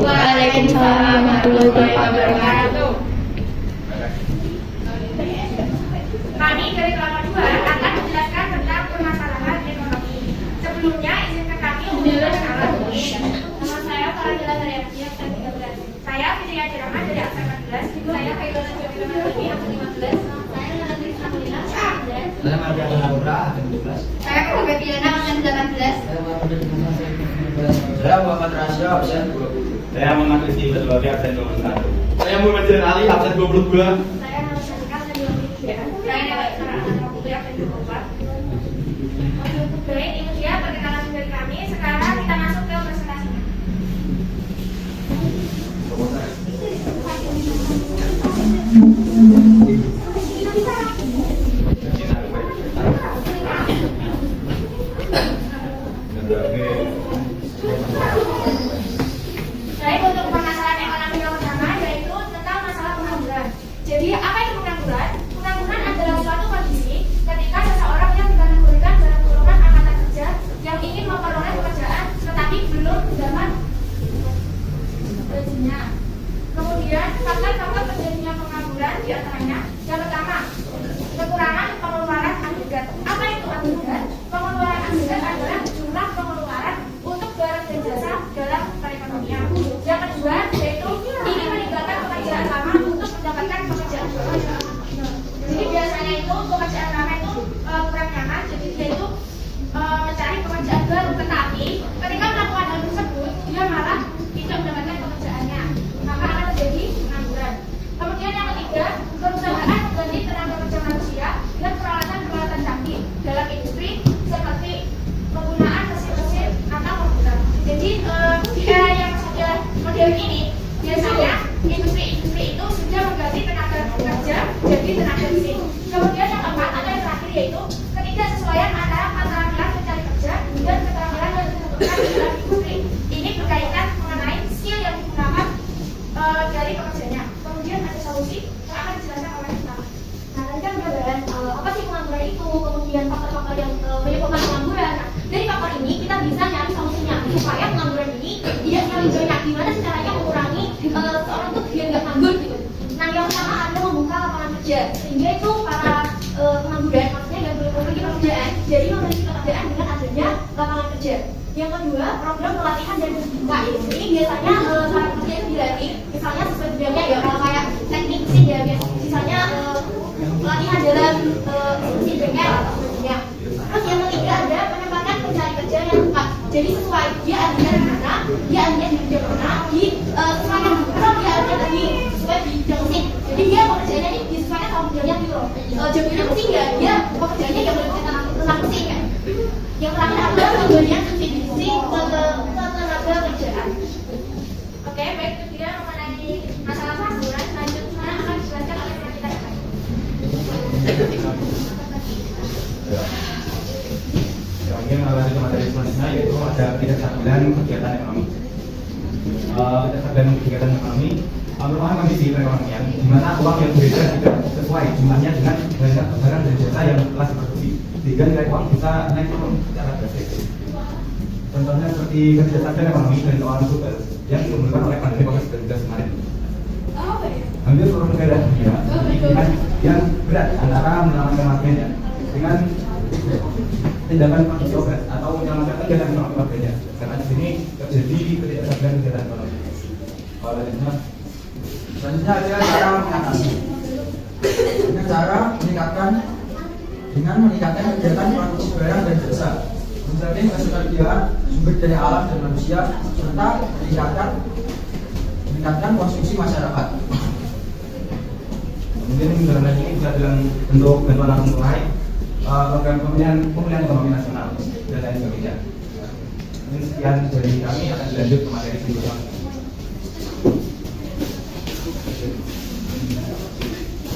Waalaikumsalam warahmatullahi wabarakatuh. Kami dari kelompok 2 akan menjelaskan tentang permasalahan ekonomi. Sebelumnya izinkan kami untuk berkenalan. Nama saya Farajala dari absen 13. Saya Fitria Dirahman dari absen 14. Saya Kailana Jogja dari absen 15. Saya Nana Trisna Kulina absen 9. Saya Mardiana Laura absen 12. Saya Keluarga Piliana absen 18. Saya Muhammad Rasya absen 20. Saya Muhammad Rizky Berlori absen 21. Saya Muhammad Jalan Ali absen 22. Saya Nama Syarika absen 23. Saya Dewa Isara absen 24. Baik, itu dia perkenalan dari kami. Sekarang kita masuk ke presentasinya. Baik, untuk permasalahan ekonomi yang pertama yaitu tentang masalah pengangguran. Jadi, apa itu pengangguran? Pengangguran adalah suatu kondisi ketika seseorang yang dikategorikan dalam golongan angkatan kerja yang ingin memperoleh pekerjaan tetapi belum dapat gajinya. Kemudian, faktor-faktor terjadinya pengangguran diantaranya yang pertama, kekurangan pengeluaran agregat. Apa itu agregat? Pengeluaran agregat adalah jumlah pengeluaran untuk barang dan jasa dalam perekonomian. Yang kedua, yaitu ingin meninggalkan pekerjaan lama untuk mendapatkan pekerjaan baru. Jadi biasanya itu pekerjaan lama itu kurang nyaman, jadi dia itu mencari pekerjaan baru, tetapi ketika melakukan hal tersebut dia malah tidak mendapatkan pekerjaannya, maka akan terjadi pengangguran. Kemudian yang ketiga, perusahaan mengganti tenaga kerja manusia dengan peralatan-peralatan canggih dalam industri seperti penggunaan mesin-mesin atau komputer. Jadi di era yang sudah modern ini biasanya industri-industri itu sudah mengganti tenaga kerja jadi tenaga mesin. Kemudian yang keempat atau yang terakhir yaitu ketidaksesuaian antara keterampilan mencari kerja dan keterampilan yang dibutuhkan di dalam industri. Ini berkaitan mengenai skill yang digunakan dari pekerjanya. Kemudian ada solusi yang akan dijelaskan oleh kita. Nah, tadi kan udah bahas apa sih pengangguran itu, kemudian faktor-faktor yang menyebabkan pengangguran. Nah, dari faktor ini kita bisa nyari solusinya supaya pengangguran ini tidak terlalu banyak. Gimana sih caranya mengurangi seorang tuh biar nggak nganggur gitu. Nah, yang pertama kerja, sehingga itu para pengangguran maksudnya yang belum memiliki pekerjaan jadi memiliki pekerjaan dengan adanya lapangan kerja. Yang kedua, program pelatihan dan pendidikan. Ini biasanya para pekerja itu dilatih, misalnya sesuai bidangnya ya, kalau kayak teknik mesin ya, misalnya pelatihan dalam mesin bengkel atau sebagainya. Terus yang ketiga ada penempatan pencari kerja yang tepat. Jadi sesuai dia ahlinya di mana, dia ahlinya di bidang mana, disesuaikan kalau dia ahlinya di sesuai di bidang mesin. Jadi dia pekerjaannya ini disesuaikan sama bidangnya gitu loh. Jagonya mesin ya, dia pekerjaannya yang berkaitan tentang mesin kan. Yang terakhir adalah pemberian subsidi ketenaga kerjaan. Oke, baik, itu dia mengenai masalah pengangguran. Selanjutnya akan dijelaskan oleh teman kita yang lain. Yang lanjut materi selanjutnya yaitu ada ketidakstabilan kegiatan ekonomi. Ketidakstabilan kegiatan ekonomi merupakan kondisi perekonomian di mana uang yang beredar tidak sesuai jumlahnya dengan barang dan jasa yang telah diproduksi, sehingga nilai uang bisa naik turun secara drastis. Contohnya seperti ketidakstabilan ekonomi dan keuangan global yang ditimbulkan oleh pandemi COVID-19 kemarin. Hampir seluruh negara yang berat antara menyelamatkan kematiannya dengan tindakan produksi obat atau menyelamatkan kegiatan ekonomi warganya, karena di sini terjadi ketidakstabilan kegiatan ekonomi. Selanjutnya ada cara mengatasi. Dengan cara meningkatkan kegiatan produksi barang dan jasa, menjamin ketersediaan sumber daya alam dan manusia, serta meningkatkan konsumsi masyarakat. Mungkin dalam hal ini bisa dalam bentuk bantuan langsung tunai, program pemulihan ekonomi nasional dan lain sebagainya. Ini sekian dari kami, akan dilanjut ke materi berikutnya.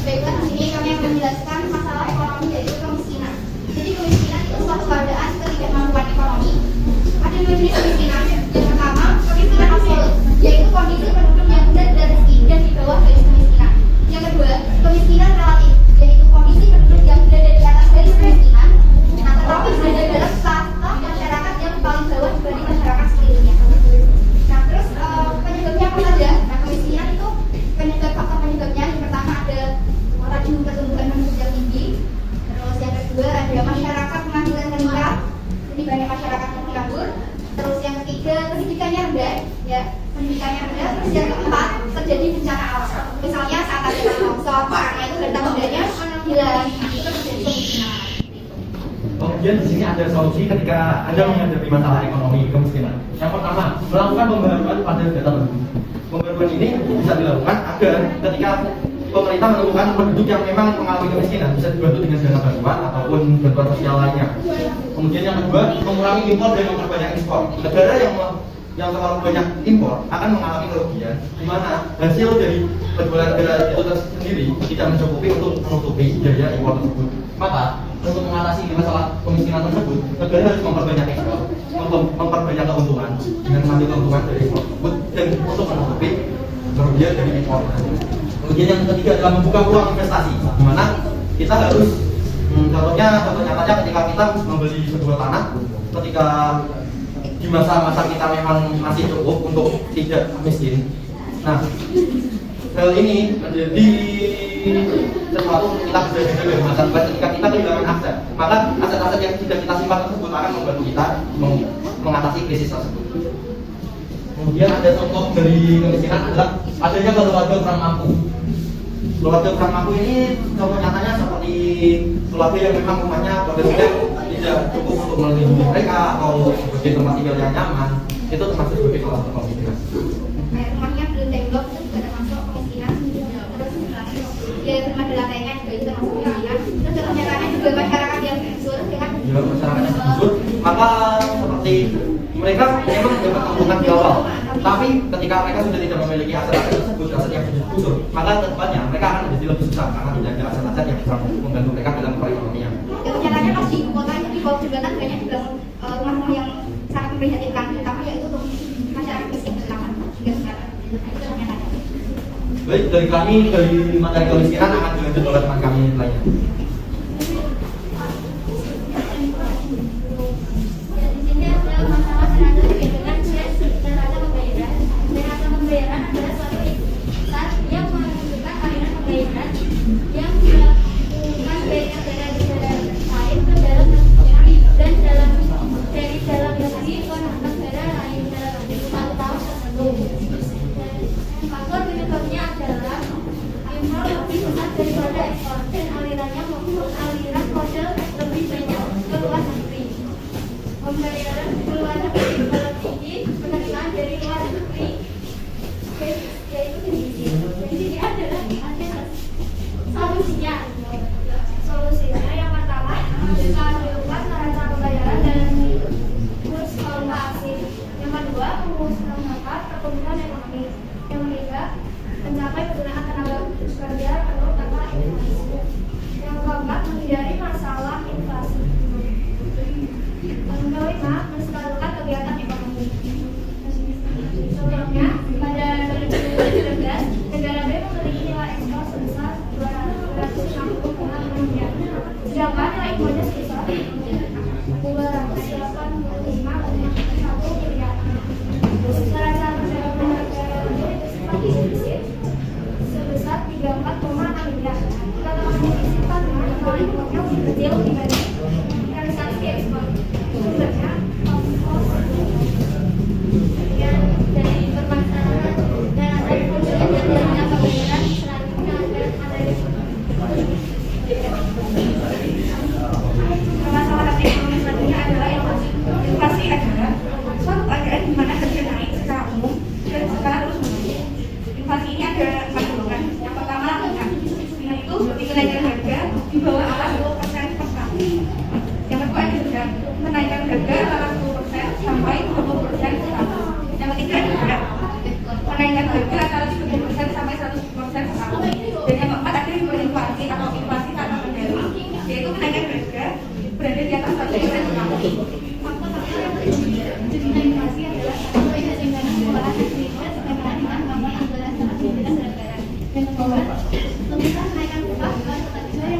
Baiklah, di sini kami akan menjelaskan masalah ekonomi yaitu kemiskinan. Jadi kemiskinan itu suatu keadaan ketidakmampuan ekonomi. Ada dua jenis kemiskinan. Yang pertama, kemiskinan absolut, yaitu kondisi penduduk yang benar-benar miskin dan di bawah garis kemiskinan. Yang kedua, kemiskinan relatif, yaitu kondisi penduduk yang berada di atas garis kemiskinan, nah tetapi berada dalam strata masyarakat yang paling bawah dibanding masyarakat sekelilingnya. Nah terus penyebabnya apa saja? Nah kemiskinan itu faktor penyebabnya yang pertama ada laju pertumbuhan penduduk yang tinggi, terus yang kedua ada masyarakat pengangguran meningkat, jadi banyak masyarakat yang menganggur, terus yang ketiga pendidikannya rendah, ya pendidikannya rendah, terus yang keempat terjadi bencana alam, misalnya saat ada longsor, karena itu harta bendanya hilang, itu terjadi kemiskinan. Kemudian di sini ada solusi ketika Anda menghadapi masalah ekonomi kemiskinan. Yang pertama, melakukan pembaruan pada data penduduk. Pembaruan ini bisa dilakukan agar ketika pemerintah menemukan penduduk yang memang mengalami kemiskinan bisa dibantu dengan dana bantuan ataupun bantuan sosial lainnya. Kemudian yang kedua, mengurangi impor dan memperbanyak ekspor. Negara yang terlalu banyak impor akan mengalami kerugian, di mana hasil dari penjualan negara itu sendiri tidak mencukupi untuk menutupi biaya impor tersebut. Maka untuk mengatasi masalah kemiskinan tersebut, negara harus memperbanyak ekspor, memperbanyak keuntungan dengan mengambil keuntungan dari ekspor tersebut dan untuk menutupi kerugian dari impor. Kemudian yang ketiga adalah membuka peluang investasi, di mana kita harus contohnya ketika kita membeli sebuah tanah, ketika di masa-masa kita memang masih cukup untuk tidak miskin. Nah, hal ini menjadi sesuatu kita bisa jaga di masa depan ketika kita kehilangan aset. Maka aset-aset yang tidak kita simpan tersebut akan membantu kita mengatasi krisis tersebut. Kemudian ada contoh dari kemiskinan adalah adanya keluarga kurang mampu. Keluarga kurang mampu ini contoh nyatanya seperti keluarga yang memang rumahnya keluarga tidak cukup untuk melindungi mereka atau sebagai tempat tinggal yang nyaman, itu termasuk sebagai keluarga kemiskinan. Kayak rumahnya belum tembok itu juga termasuk kemiskinan. Terus ya rumah di lantainya juga itu termasuk kemiskinan. Terus ternyata juga masyarakat yang gusur dengan masyarakat yang gusur, maka seperti mereka memang dapat keuntungan di awal, tapi ketika mereka sudah tidak memiliki aset-aset tersebut, aset yang sudah gusur, maka kedepannya mereka akan menjadi lebih susah karena tidak ada aset-aset yang bisa membantu mereka dalam perekonomian. Kenyataannya pas di kota itu di bawah jembatan banyak dibangun rumah-rumah yang sangat memprihatinkan, tapi ya itu untuk masyarakat miskin pertama hingga sekarang. Itu kenyataannya. Baik, dari kami dari materi kemiskinan akan dilanjut oleh teman kami lainnya. Pembayaran adalah suatu ikutan yang menunjukkan aliran pembayaran yang mencapai penggunaan tenaga kerja atau tanpa inflasi. Yang keempat, menghindari masalah inflasi. Yang kelima, menstabilkan kegiatan ekonomi. Contohnya, pada 2019, negara B memiliki nilai ekspor sebesar 260,6 miliar, sedangkan nilai impornya sebesar 285,1 miliar. Neraca perdagangan negara B sempat defisit sebesar 34,6 miliar. Katakan defisit karena nilai impornya lebih kecil dibanding realisasi ekspor. Sumbernya dari permasalahan dan ada kemudian dari pembayaran selanjutnya ada permasalahan ekonomi selanjutnya adalah inflasi. Inflasi adalah suatu keadaan di mana harga naik secara umum dan secara terus menerus. Inflasi ini ada 4 golongan. Yang pertama ringan, yaitu kenaikan harga di bawah angka 10% per tahun. Yang kedua adalah kenaikan harga antara 10% sampai 20% per tahun. Yang ketiga adalah kenaikan harga antara 30% sampai 100% per tahun. Dan yang keempat ada hiperinflasi atau inflasi tanpa kendali, yaitu kenaikan harga berada di atas 100% per tahun. Faktor-faktor yang terjadinya inflasi adalah satu, kesenjangan keuangan Indonesia sejalan dengan kemampuan anggaran stabilitas negara. Yang kedua, pemerintah menaikkan upah yang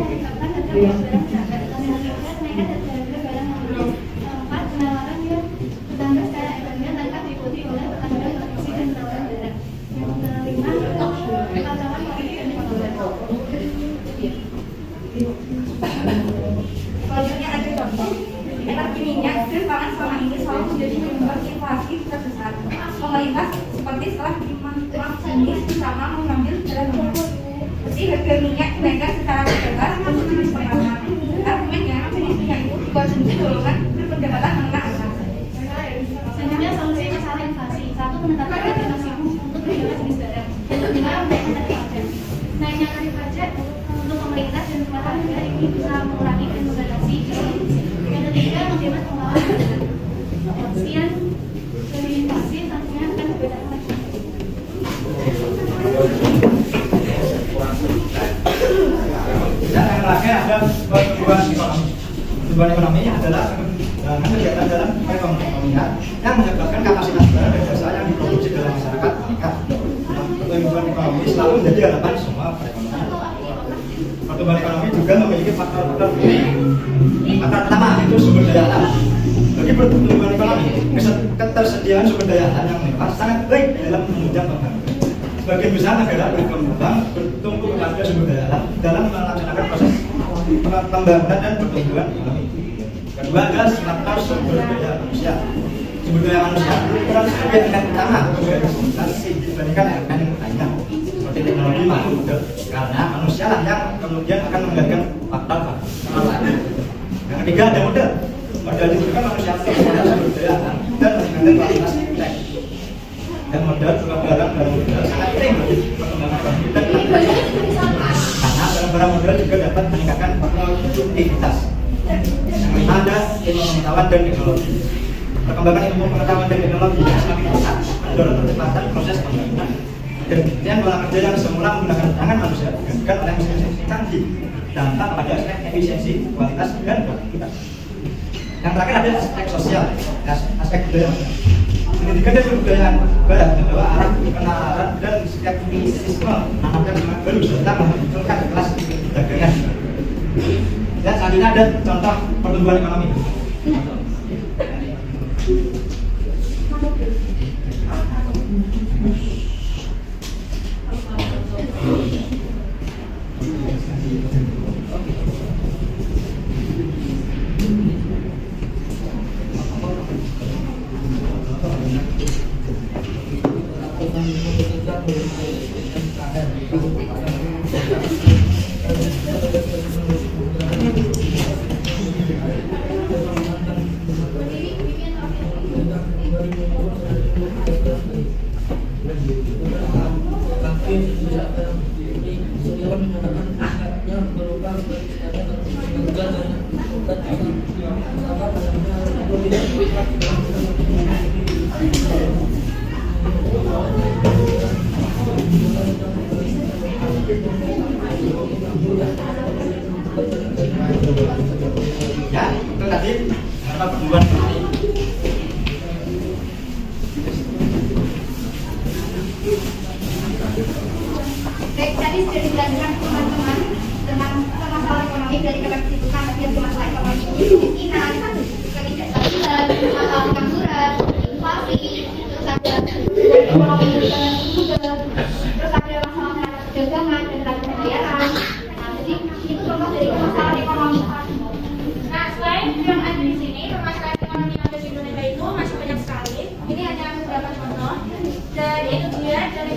menyebabkan harga barang berharga. Yang ketiga, kenaikan harga barang mahal. Yang keempat, penawaran yang bertambah secara ekonomi tanpa diikuti oleh pertambahan produksi dan penawaran barang. Yang kelima, kekacauan politik dan ekonomi. Selanjutnya ada contoh. Energi minyak dan pangan selama ini selalu menjadi penyebab inflasi terbesar. Pemerintah seperti setelah ini bersama mengambil jalan tengah. Meski harga minyak dinaikkan secara terbatas untuk jenis pertama, argumennya jenis minyak itu dibuat jenis golongan berpendapatan menengah atas. Selanjutnya solusi masalah inflasi. Satu, menetapkan harga maksimum untuk beberapa jenis barang. Yang kedua, menaikkan tarif pajak. Naiknya tarif pajak untuk pemerintah dan swasta negara ini bisa mengurangi dan membatasi inflasi. Yang ketiga, menghemat pengelolaan. Sekian dari inflasi, selanjutnya akan dibedakan lagi. Dan yang terakhir ada pertumbuhan ekonomi. Pertumbuhan ekonomi adalah kegiatan dalam perekonomian yang menyebabkan kapasitas barang dan jasa yang diproduksi dalam masyarakat meningkat. Pertumbuhan ekonomi selalu menjadi harapan semua perekonomian. Pertumbuhan ekonomi juga memiliki faktor-faktor pertama, yaitu sumber daya alam. Bagi pertumbuhan ekonomi, ketersediaan sumber daya alam yang melimpah sangat baik dalam menunjang pembangunan. Sebagian besar negara berkembang bertumpu kepada sumber daya alam dalam melaksanakan proses pembangunan dan pertumbuhan ekonomi. Kedua adalah faktor sumber daya manusia. Sumber daya manusia merupakan elemen utama dibandingkan elemen lainnya seperti teknologi maupun modal, karena manusia lah yang kemudian akan mengembangkan faktor lain. Yang ketiga ada modal. Modal itu kan manusia pada sumber daya alam dan meningkatkan kualitas nilai. Dan modal juga barang-barang modal sangat penting bagi perkembangan ekonomi dan karena barang-barang modal juga dapat meningkatkan produktivitas. Yang kelima ada ilmu pengetahuan dan teknologi. Perkembangan ilmu pengetahuan dan teknologi yang semakin pesat mendorong percepatan proses pembangunan. Dan kemudian pola kerja yang semula menggunakan tangan manusia digantikan oleh mesin canggih, dampak pada aspek efisiensi, kualitas dan produktivitas. Yang terakhir ada aspek sosial, aspek budaya. Pendidikan dan kebudayaan barat membawa arah penalaran dan skeptisisme menanamkan semangat baru serta memunculkan kelas dagangan. Dan selanjutnya ada contoh pertumbuhan ekonomi. Thank you. Ya, itu tadi apa pertumbuhan ekonomi. Baik, tadi sudah dijelaskan teman-teman tentang masalah ekonomi dari kesibukan bagian masalah ekonomi kemiskinan, ketidakstabilan, masalah pengangguran, inflasi, terus ada ekonomi juga, terus ada masalah perdagangan dan tenaga pembayaran. Nah, jadi itu contoh dari masalah ekonomi. Nah, selain yang ada di sini, permasalahan ekonomi yang ada di Indonesia itu masih banyak sekali. Ini hanya beberapa contoh. Dan itu dia dari